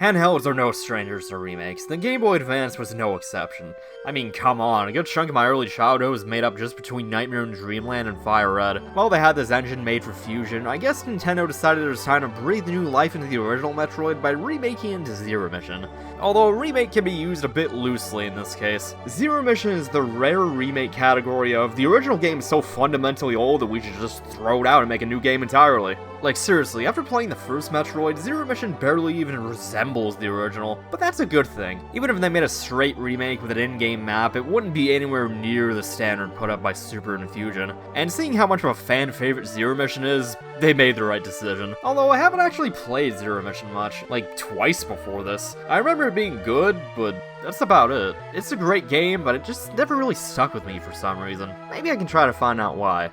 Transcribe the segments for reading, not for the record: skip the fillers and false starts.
Handhelds are no strangers to remakes. The Game Boy Advance was no exception. I mean, come on, a good chunk of my early childhood was made up just between Nightmare and Dreamland and Fire Red. While they had this engine made for Fusion, I guess Nintendo decided it was time to breathe new life into the original Metroid by remaking it into Zero Mission. Although a remake can be used a bit loosely in this case. Zero Mission is the rare remake category of the original game is so fundamentally old that we should just throw it out and make a new game entirely. Like seriously, after playing the first Metroid, Zero Mission barely even resembles the original, but that's a good thing. Even if they made a straight remake with an in-game map, it wouldn't be anywhere near the standard put up by Super and Fusion. And seeing how much of a fan favorite Zero Mission is, they made the right decision. Although I haven't actually played Zero Mission much, like twice before this. I remember it being good, but that's about it. It's a great game, but it just never really stuck with me for some reason. Maybe I can try to find out why.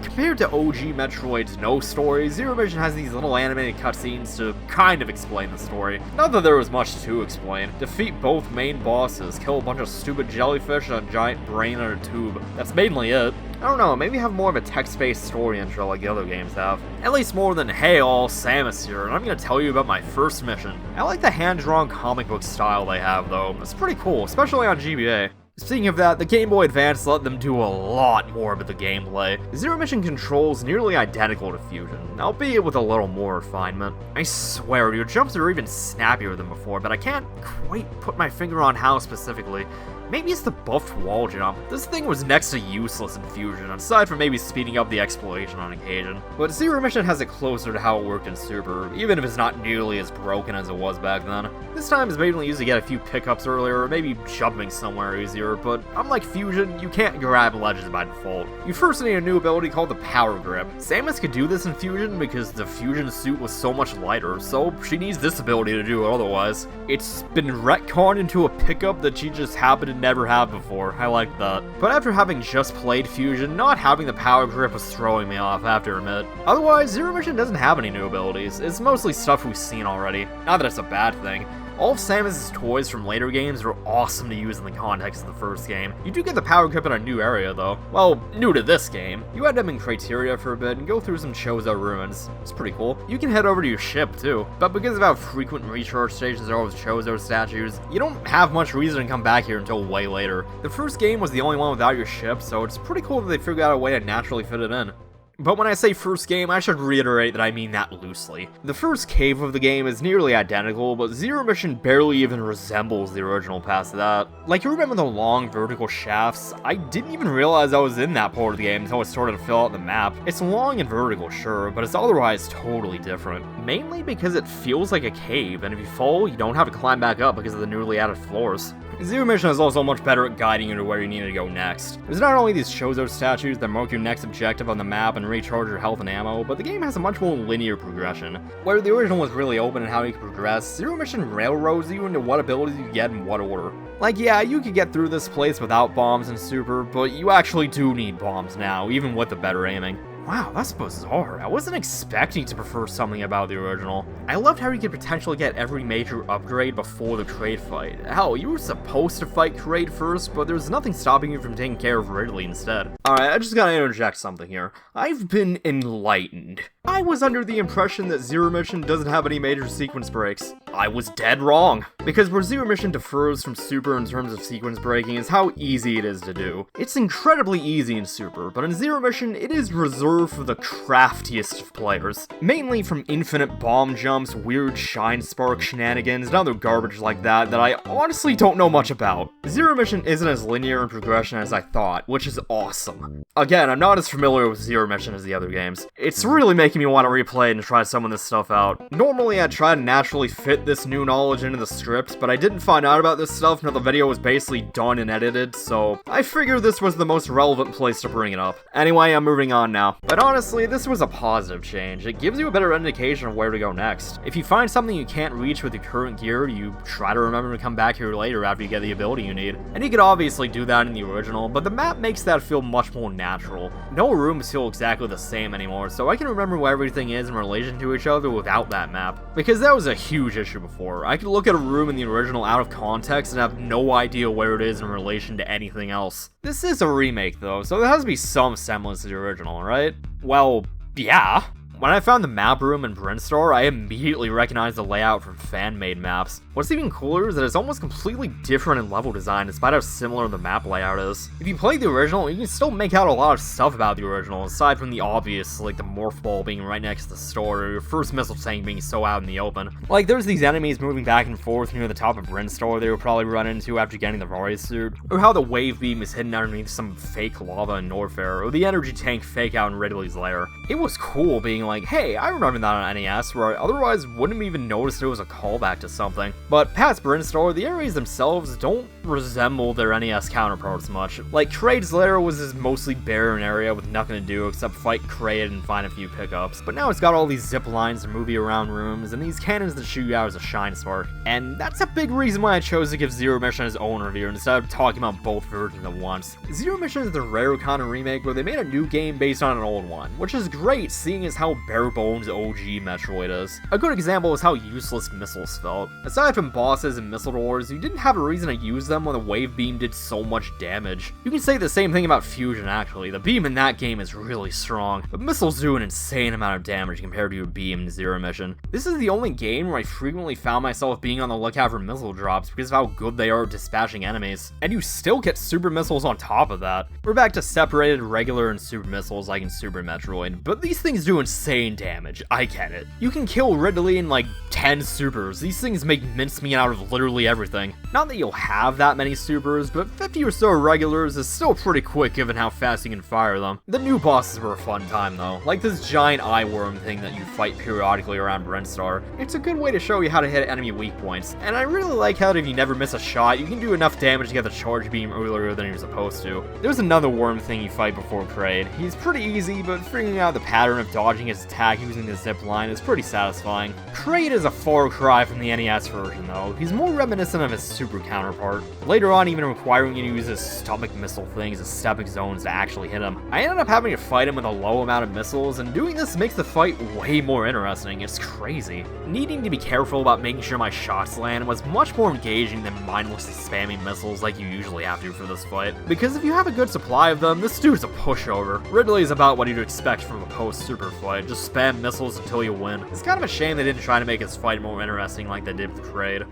Compared to OG Metroid's no story, Zero Mission has these little animated cutscenes to kind of explain the story. Not that there was much to explain. Defeat both main bosses, kill a bunch of stupid jellyfish and a giant brain in a tube. That's mainly it. I don't know, maybe have more of a text-based story intro like the other games have. At least more than, hey all, Samus here, and I'm gonna tell you about my first mission. I like the hand-drawn comic book style they have though. It's pretty cool, especially on GBA. Speaking of that, the Game Boy Advance let them do a lot more with the gameplay. Zero Mission controls nearly identical to Fusion, albeit with a little more refinement. I swear, your jumps are even snappier than before, but I can't quite put my finger on how specifically. Maybe it's the buffed wall jump. This thing was next to useless in Fusion, aside from maybe speeding up the exploration on occasion. But Zero Mission has it closer to how it worked in Super, even if it's not nearly as broken as it was back then. This time is mainly used to get a few pickups earlier, or maybe jumping somewhere easier, but unlike Fusion, you can't grab ledges by default. You first need a new ability called the Power Grip. Samus could do this in Fusion because the Fusion suit was so much lighter, so she needs this ability to do it otherwise. It's been retconned into a pickup that she just happened to never have before. I like that. But after having just played Fusion, not having the Power Grip was throwing me off, I have to admit. Otherwise, Zero Mission doesn't have any new abilities. It's mostly stuff we've seen already. Not that it's a bad thing. All of Samus' toys from later games are awesome to use in the context of the first game. You do get the Power Grip in a new area though. Well, new to this game. You end up in Criteria for a bit and go through some Chozo ruins. It's pretty cool. You can head over to your ship too, but because of how frequent recharge stations are with Chozo statues, you don't have much reason to come back here until way later. The first game was the only one without your ship, so it's pretty cool that they figured out a way to naturally fit it in. But when I say first game, I should reiterate that I mean that loosely. The first cave of the game is nearly identical, but Zero Mission barely even resembles the original past that. Like, you remember the long vertical shafts? I didn't even realize I was in that part of the game until I started to fill out the map. It's long and vertical, sure, but it's otherwise totally different. Mainly because it feels like a cave, and if you fall, you don't have to climb back up because of the newly added floors. Zero Mission is also much better at guiding you to where you need to go next. There's not only these Chozo statues that mark your next objective on the map and recharge your health and ammo, but the game has a much more linear progression. Where the original was really open in how you could progress, Zero Mission railroads you into what abilities you get in what order. Like, yeah, you could get through this place without bombs in Super, but you actually do need bombs now, even with the better aiming. Wow, that's bizarre. I wasn't expecting to prefer something about the original. I loved how you could potentially get every major upgrade before the Kraid fight. Hell, you were supposed to fight Kraid first, but there was nothing stopping you from taking care of Ridley instead. Alright, I just gotta interject something here. I've been enlightened. I was under the impression that Zero Mission doesn't have any major sequence breaks. I was dead wrong. Because where Zero Mission differs from Super in terms of sequence breaking is how easy it is to do. It's incredibly easy in Super, but in Zero Mission it is reserved for the craftiest of players. Mainly from infinite bomb jumps, weird shine spark shenanigans, and other garbage like that I honestly don't know much about. Zero Mission isn't as linear in progression as I thought, which is awesome. Again, I'm not as familiar with Zero Mission as the other games. It's really making me want to replay it and try some of this stuff out. Normally I'd try to naturally fit this new knowledge into the script, but I didn't find out about this stuff until the video was basically done and edited, so I figured this was the most relevant place to bring it up. Anyway, I'm moving on now. But honestly, this was a positive change. It gives you a better indication of where to go next. If you find something you can't reach with your current gear, you try to remember to come back here later after you get the ability you need. And you could obviously do that in the original, but the map makes that feel much more natural. No rooms feel exactly the same anymore, so I can remember where everything is in relation to each other without that map. Because that was a huge issue before. I could look at a room in the original out of context and have no idea where it is in relation to anything else. This is a remake though, so there has to be some semblance to the original, right? Well, yeah. When I found the map room in Brinstar, I immediately recognized the layout from fan-made maps. What's even cooler is that it's almost completely different in level design despite how similar the map layout is. If you play the original, you can still make out a lot of stuff about the original, aside from the obvious, like the morph ball being right next to the store, or your first missile tank being so out in the open. Like, there's these enemies moving back and forth near the top of Brinstar they would probably run into after getting the Varia suit, or how the wave beam is hidden underneath some fake lava in Norfair, or the energy tank fake out in Ridley's lair. It was cool being like, hey, I remember that on NES, where I otherwise wouldn't have even noticed it was a callback to something. But past Brinstar, the areas themselves don't resemble their NES counterparts much. Like, Kraid's lair was this mostly barren area with nothing to do except fight Kraid and find a few pickups. But now it's got all these zip lines to move you around rooms, and these cannons that shoot you out as a shine spark. And that's a big reason why I chose to give Zero Mission his own review instead of talking about both versions at once. Zero Mission is the rare kind of remake where they made a new game based on an old one, which is great seeing as how bare bones OG Metroid is. A good example is how useless missiles felt. Aside from bosses and missile doors, you didn't have a reason to use them when the wave beam did so much damage. You can say the same thing about Fusion actually. The beam in that game is really strong, but missiles do an insane amount of damage compared to a beam in Zero Mission. This is the only game where I frequently found myself being on the lookout for missile drops because of how good they are at dispatching enemies, and you still get super missiles on top of that. We're back to separated regular and super missiles like in Super Metroid, but these things do insane damage, I get it. You can kill Ridley in like 10 supers, these things make mincemeat out of literally everything. Not that you'll have that many supers, but 50 or so regulars is still pretty quick given how fast you can fire them. The new bosses were a fun time though, like this giant eye worm thing that you fight periodically around Brinstar. It's a good way to show you how to hit enemy weak points, and I really like how if you never miss a shot, you can do enough damage to get the charge beam earlier than you're supposed to. There's another worm thing you fight before Kraid. He's pretty easy, but figuring out the pattern of dodging his attack using the zip line is pretty satisfying. Kraid is a far cry from the NES version though. He's more reminiscent of his Super counterpart, later on even requiring you to use his stomach missile things as stepping zones to actually hit him. I ended up having to fight him with a low amount of missiles, and doing this makes the fight way more interesting. It's crazy. Needing to be careful about making sure my shots land was much more engaging than mindlessly spamming missiles like you usually have to for this fight, because if you have a good supply of them, this dude's a pushover. Ridley is about what you'd expect from a post-Super fight, just spam missiles until you win. It's kind of a shame they didn't try to make his fight more interesting like they did with Kraid.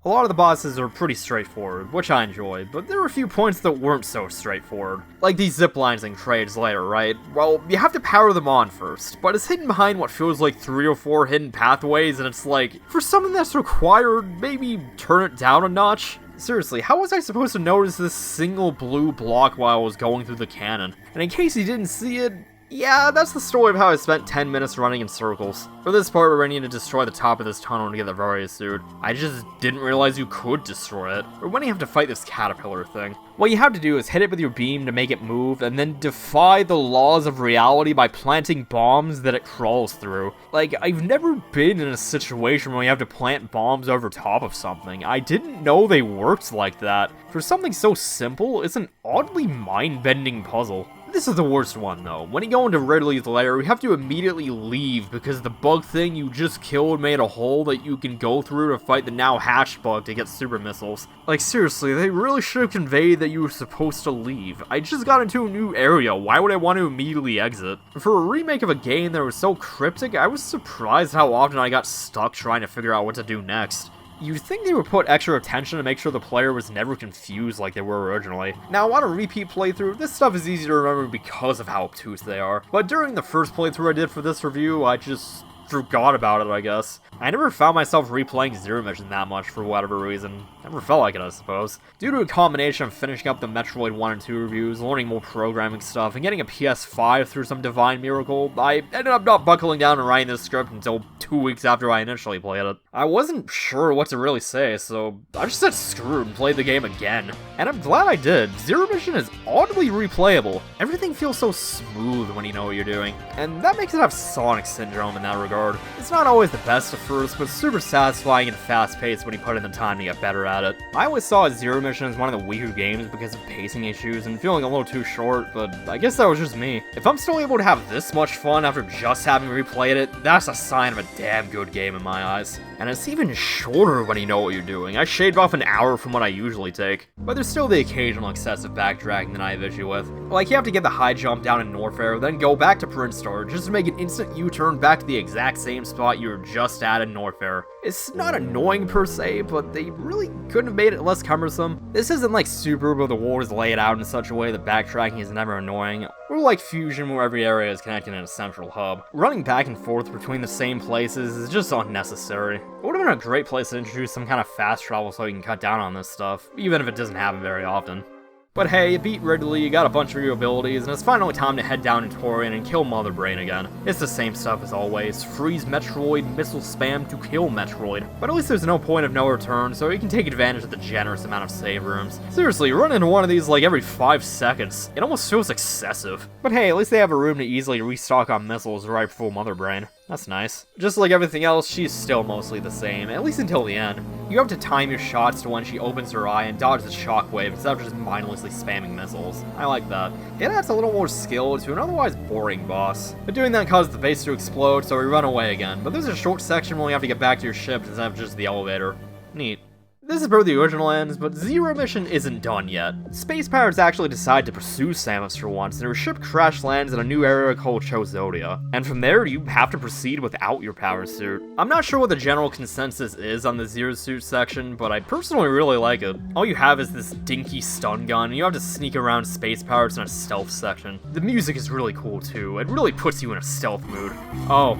A lot of the bosses are pretty straightforward, which I enjoy, but there were a few points that weren't so straightforward. Like these zip lines in Kraid's lair, right? Well, you have to power them on first, but it's hidden behind what feels like 3 or 4 hidden pathways, and it's like, for something that's required, maybe turn it down a notch? Seriously, how was I supposed to notice this single blue block while I was going through the cannon? And in case you didn't see it, yeah, that's the story of how I spent 10 minutes running in circles. For this part where I need to destroy the top of this tunnel to get the Varia suit, I just didn't realize you could destroy it, or when you have to fight this caterpillar thing. What you have to do is hit it with your beam to make it move, and then defy the laws of reality by planting bombs that it crawls through. Like, I've never been in a situation where you have to plant bombs over top of something. I didn't know they worked like that. For something so simple, it's an oddly mind-bending puzzle. This is the worst one though. When you go into Ridley's lair, we have to immediately leave because the bug thing you just killed made a hole that you can go through to fight the now hatched bug to get super missiles. Like seriously, they really should have conveyed that you were supposed to leave. I just got into a new area, why would I want to immediately exit? For a remake of a game that was so cryptic, I was surprised how often I got stuck trying to figure out what to do next. You'd think they would put extra attention to make sure the player was never confused like they were originally. Now, on a repeat playthrough, this stuff is easy to remember because of how obtuse they are. But during the first playthrough I did for this review, I just forgot about it, I guess. I never found myself replaying Zero Mission that much for whatever reason. Never felt like it, I suppose. Due to a combination of finishing up the Metroid 1 and 2 reviews, learning more programming stuff, and getting a PS5 through some divine miracle, I ended up not buckling down and writing this script until 2 weeks after I initially played it. I wasn't sure what to really say, so I just said screw and played the game again. And I'm glad I did. Zero Mission is oddly replayable. Everything feels so smooth when you know what you're doing, and that makes it have Sonic syndrome in that regard. It's not always the best at first, but super satisfying and fast-paced when you put in the time to get better at it. at it. I always saw Zero Mission as one of the weaker games because of pacing issues and feeling a little too short, but I guess that was just me. If I'm still able to have this much fun after just having replayed it, that's a sign of a damn good game in my eyes. And it's even shorter when you know what you're doing. I shaved off an hour from what I usually take. But there's still the occasional excessive backtracking that I have issue with. Like, you have to get the high jump down in Norfair, then go back to Princeton just to make an instant U-turn back to the exact same spot you were just at in Norfair. It's not annoying per se, but they really couldn't have made it less cumbersome. This isn't like Super, where the world is laid out in such a way that backtracking is never annoying, or like Fusion, where every area is connected in a central hub. Running back and forth between the same places is just unnecessary. It would have been a great place to introduce some kind of fast travel so you can cut down on this stuff, even if it doesn't happen very often. But hey, you beat Ridley, you got a bunch of new abilities, and it's finally time to head down to Torian and kill Mother Brain again. It's the same stuff as always, freeze Metroid, missile spam to kill Metroid. But at least there's no point of no return, so you can take advantage of the generous amount of save rooms. Seriously, run into one of these like every 5 seconds. It almost feels excessive. But hey, at least they have a room to easily restock on missiles right before Mother Brain. That's nice. Just like everything else, she's still mostly the same, at least until the end. You have to time your shots to when she opens her eye and dodge the shockwave instead of just mindlessly spamming missiles. I like that. It adds a little more skill to an otherwise boring boss. But doing that causes the base to explode, so we run away again. But there's a short section where you have to get back to your ship instead of just the elevator. Neat. This is where the original ends, but Zero Mission isn't done yet. Space pirates actually decide to pursue Samus for once, and her ship crash lands in a new area called Chozodia. And from there, you have to proceed without your power suit. I'm not sure what the general consensus is on the Zero Suit section, but I personally really like it. All you have is this dinky stun gun, and you have to sneak around space pirates in a stealth section. The music is really cool too, it really puts you in a stealth mood. Oh,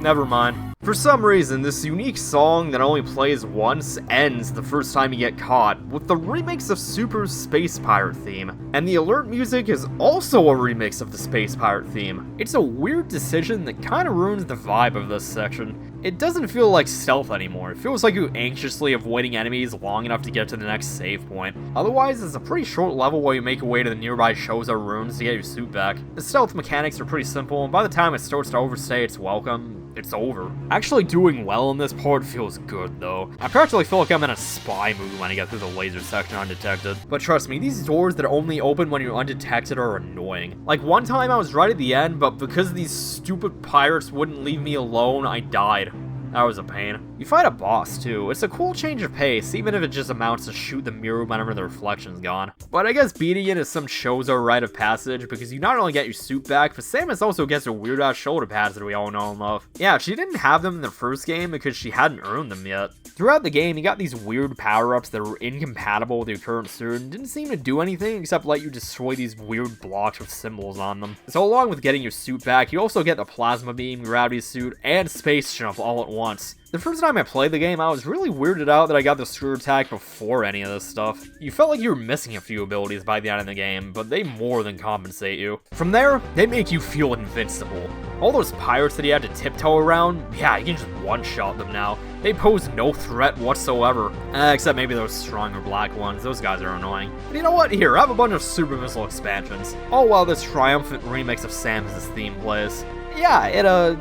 never mind. For some reason, this unique song that only plays once ends the first time you get caught, with the remix of Super's Space Pirate theme. And the alert music is also a remix of the Space Pirate theme. It's a weird decision that kinda ruins the vibe of this section. It doesn't feel like stealth anymore, it feels like you anxiously avoiding enemies long enough to get to the next save point. Otherwise, it's a pretty short level while you make your way to the nearby Chozo ruins to get your suit back. The stealth mechanics are pretty simple, and by the time it starts to overstay its welcome, it's over. Actually doing well in this part feels good though. I practically feel like I'm in a spy movie when I get through the laser section undetected. But trust me, these doors that only open when you're undetected are annoying. Like one time I was right at the end, but because these stupid pirates wouldn't leave me alone, I died. That was a pain. You fight a boss too. It's a cool change of pace, even if it just amounts to shoot the mirror whenever the reflection's gone. But I guess beating it is some Chozo rite of passage, because you not only get your suit back, but Samus also gets her weird ass shoulder pads that we all know and love. Yeah, she didn't have them in the first game because she hadn't earned them yet. Throughout the game, you got these weird power-ups that were incompatible with your current suit and didn't seem to do anything except let you destroy these weird blocks with symbols on them. So along with getting your suit back, you also get the Plasma Beam, Gravity Suit, and Space Jump all at once. The first time I played the game, I was really weirded out that I got the screw attack before any of this stuff. You felt like you were missing a few abilities by the end of the game, but they more than compensate you. From there, they make you feel invincible. All those pirates that you had to tiptoe around, yeah, you can just one-shot them now. They pose no threat whatsoever. Except maybe those stronger black ones, those guys are annoying. But you know what? Here, I have a bunch of Super Missile expansions. All while this triumphant remix of Samus' theme plays. Yeah, it,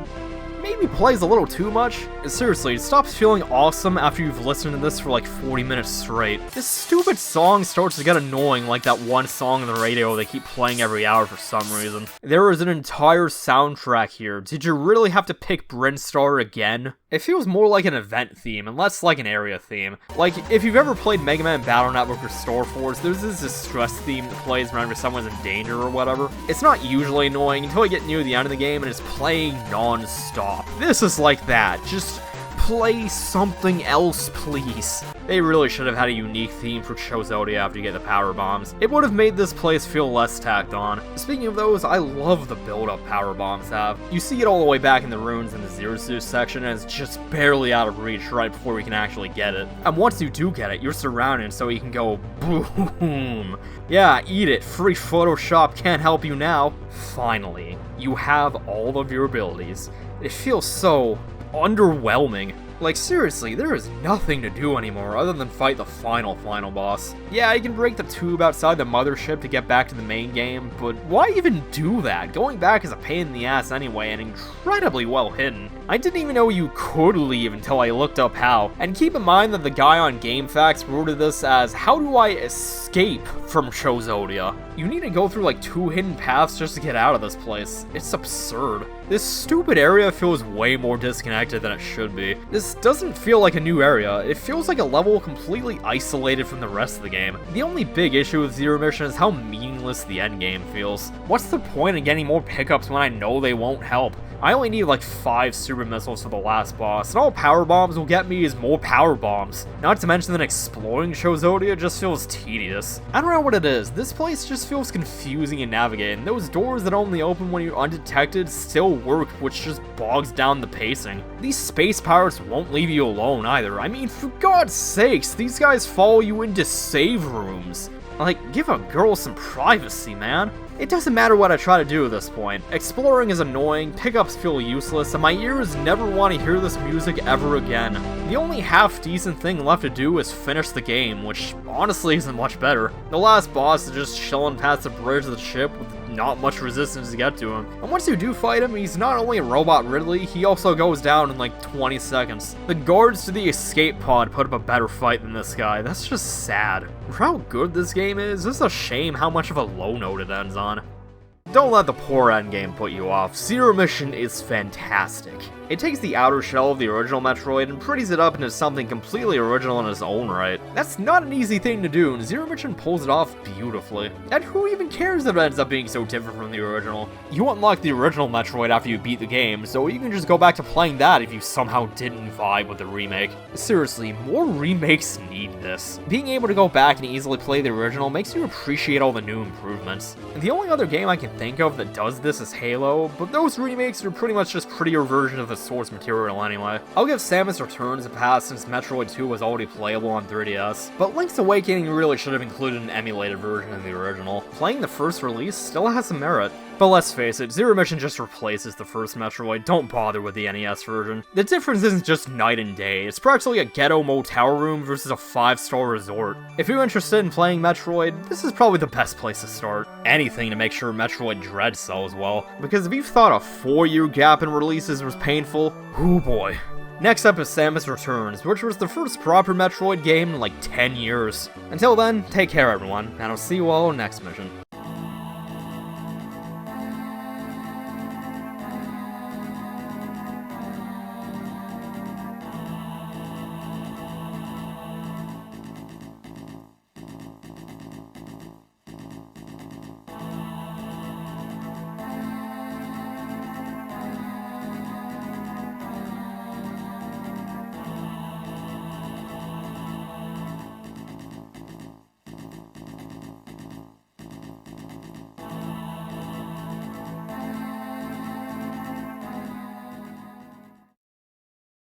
maybe plays a little too much. Seriously, it stops feeling awesome after you've listened to this for like 40 minutes straight. This stupid song starts to get annoying like that one song on the radio they keep playing every hour for some reason. There is an entire soundtrack here. Did you really have to pick Brinstar again? It feels more like an event theme and less like an area theme. Like, if you've ever played Mega Man Battle Network or Star Force, there's this distress theme that plays whenever someone's in danger or whatever. It's not usually annoying until you get near the end of the game and it's playing non-stop. This is like that, just play something else, please. They really should have had a unique theme for Chozodia after you get the power bombs. It would have made this place feel less tacked on. Speaking of those, I love the build-up power bombs have. You see it all the way back in the ruins in the Zero Suit section, and it's just barely out of reach right before we can actually get it. And once you do get it, you're surrounded so you can go boom. Yeah, eat it. Free Photoshop can't help you now. Finally, you have all of your abilities. It feels so underwhelming. Like, seriously, there is nothing to do anymore other than fight the final boss. Yeah, you can break the tube outside the mothership to get back to the main game, but why even do that? Going back is a pain in the ass anyway, and incredibly well hidden. I didn't even know you could leave until I looked up how. And keep in mind that the guy on GameFAQs worded this as, how do I escape from Chozodia? You need to go through like 2 hidden paths just to get out of this place. It's absurd. This stupid area feels way more disconnected than it should be. This doesn't feel like a new area, it feels like a level completely isolated from the rest of the game. The only big issue with Zero Mission is how meaningless the endgame feels. What's the point in getting more pickups when I know they won't help? I only need like 5 super missiles for the last boss, and all power bombs will get me is more power bombs. Not to mention that exploring Chozodia just feels tedious. I don't know what it is, this place just feels confusing in navigating. Those doors that only open when you're undetected still work, which just bogs down the pacing. These space pirates won't leave you alone either. I mean, for God's sakes, these guys follow you into save rooms. Like, give a girl some privacy, man. It doesn't matter what I try to do at this point. Exploring is annoying, pickups feel useless, and my ears never want to hear this music ever again. The only half-decent thing left to do is finish the game, which honestly isn't much better. The last boss is just chilling past the bridge of the ship with not much resistance to get to him. And once you do fight him, he's not only a robot Ridley, he also goes down in like 20 seconds. The guards to the escape pod put up a better fight than this guy. That's just sad. For how good this game is, it's a shame how much of a low note it ends on. Don't let the poor endgame put you off. Zero Mission is fantastic. It takes the outer shell of the original Metroid and pretties it up into something completely original in its own right. That's not an easy thing to do, and Zero Mission pulls it off beautifully. And who even cares if it ends up being so different from the original? You unlock the original Metroid after you beat the game, so you can just go back to playing that if you somehow didn't vibe with the remake. Seriously, more remakes need this. Being able to go back and easily play the original makes you appreciate all the new improvements. The only other game I can think of that does this is Halo, but those remakes are pretty much just prettier versions of the source material anyway. I'll give Samus Returns a pass since Metroid 2 was already playable on 3DS, but Link's Awakening really should have included an emulated version of the original. Playing the first release still has some merit. But let's face it, Zero Mission just replaces the first Metroid, don't bother with the NES version. The difference isn't just night and day, it's practically a ghetto motel room versus a 5-star resort. If you're interested in playing Metroid, this is probably the best place to start. Anything to make sure Metroid Dread sells well, because if you've thought a 4-year gap in releases was painful, oh boy. Next up is Samus Returns, which was the first proper Metroid game in like 10 years. Until then, take care everyone, and I'll see you all next mission.